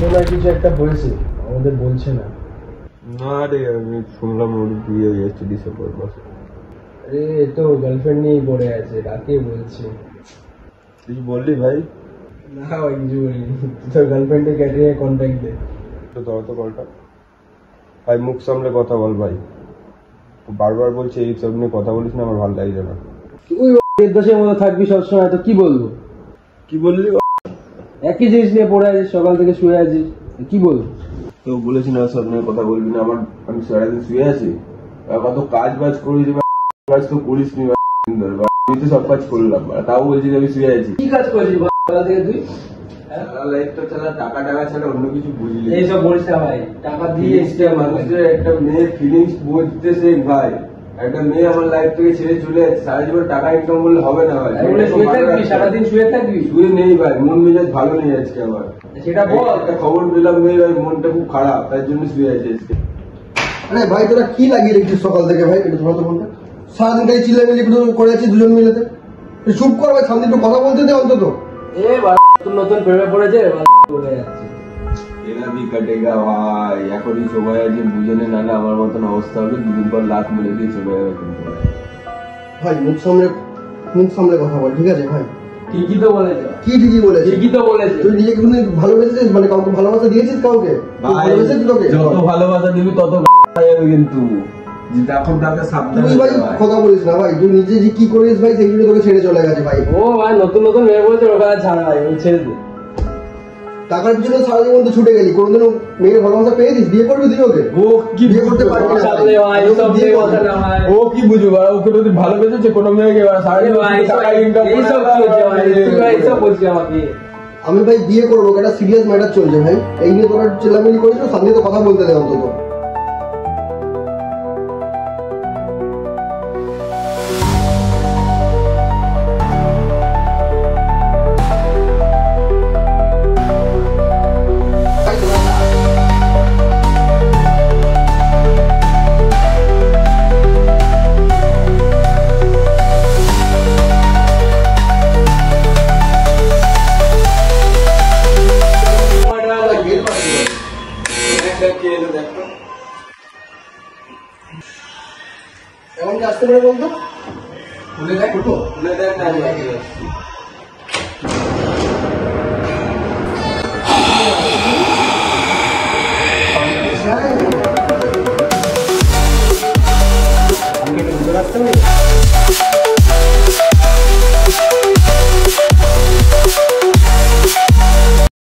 মনে হয় কিছু একটা হয়েছে, আমাদের বলছে না। না রে, আমি শুনলাম ওর বিয়ে হয়ে যাচ্ছে ডিসেম্বর মাসে। আরে তো গার্লফ্রেন্ড নিয়েই পড়ে আছে, কাকে বলছি? তুই বললি ভাই? না ভাই কিছু বলিনি। তোর গার্লফ্রেন্ডে ক্যাটারিং কন্ট্যাক্ট দে। তো ধর তো কলটা ভাই, মুখ সামলে কথা বল ভাই। বারবার বলছে এই সব নিয়ে কথা বলিস না, আমার ভালো লাগছে না। তুই দেশের মতো থাকবি সবসময়, তো কি বলবো? কি বললি? একই জিনিস নিয়ে পড়ে আছিস, সকাল থেকে শুয়ে আছিস, কি বলবো? তো বলেছি না সব নিয়ে কথা বলবি না। আমি সারাদিন শুয়ে আছি, কত কাজ বাজ করেছি, কাজ তো করিস নি। আমি তো সব কাজ করলাম, তাও বলছি যে আমি শুয়ে আছি। কি কাজ করেছিস সকাল থেকে তুই? লাইফটা ছাড়া, টাকা টাকা ছাড়া অন্য কিছু বুঝলি? এইসব বলিস না ভাই, টাকা দিয়ে মানুষের একটা মেয়ে ফিলিংস বুঝতে শেখ ভাই। একটা মেয়ে আমার লাইফ থেকে ছেড়ে চলে যাচ্ছে, সারা জীবন টাকা ইনকাম করলে হবে না ভাই। সারাদিন শুয়ে থাকবি? শুয়ে নেই ভাই, মন মেজাজ ভালো নেই আজকে আমার। সেটা বল। একটা খবর পেলাম ভাই, মনটা খুব খারাপ, তার জন্য শুয়ে আছে আজকে। আরে ভাই তোরা কি লাগিয়ে রেখেছিস সকাল থেকে ভাই? এটা তোমার তো মনটা সারাদিনটাই চিল্লামিল্লি করে আছিস দুজন মিলে। চুপ কর ভাই, শান্তি একটু কথা বলতে দে অন্তত। নতুন নতুন প্রেমে পড়েছে, বলে যাচ্ছে এরা ভি কাটেগা ভাই, এখনই সময় আছে, বুঝে নে, নাহলে আমার মতন অবস্থা হবে, দুদিন পর লাখ মেরে দিয়ে চলে যাবে। কিন্তু ভাই মুখ সামলে কথা বল, ঠিক আছে ভাই? ঠিকই তো বলেছে। কি ঠিকই বলেছে? ঠিকই তো বলেছে। তুই নিজেকে কোনো ভালোবেসেছিস, মানে কাউকে ভালোবাসা দিয়েছিস কাউকে? ভালোবেসেছিস তোকে? যত ভালোবাসা দিবি তত যাবে কিন্তু। এখন তাকে সাবধান তুই ভাই কথা বলিস না ভাই, তুই নিজে যে কি করিস ভাই সেই জন্য তোকে ছেড়ে চলে গেছে ভাই। ও ভাই নতুন নতুন মেয়ে বলছে, ওটা ছাড়া ভাই, ওই ছেড়ে দে। টাকার পিছনে সারা জীবন তো ছুটে গেলি, কোনোদিনও মেয়ের ভালোবাসা পেয়েছিস? বিয়ে করবি তুই ওকে? ও কি বিয়ে করতে পারবি না ভাই। ও কি বুঝবো, ওকে যদি ভালোবেসেছে কোনো মেয়েকে টাকা ইনকাম বলছি আমাকে। আমি ভাই বিয়ে করবো, একটা সিরিয়াস ম্যাটার চলছে ভাই, এই নিয়ে তোরা চেল্লামিলি করিস না, শান্তিতে কথা বলতে দে অন্তত। এমন কি আসতে পারে বলতো? খুলে দেখ না, আমি আগে আমি কি বুঝতে পারছি?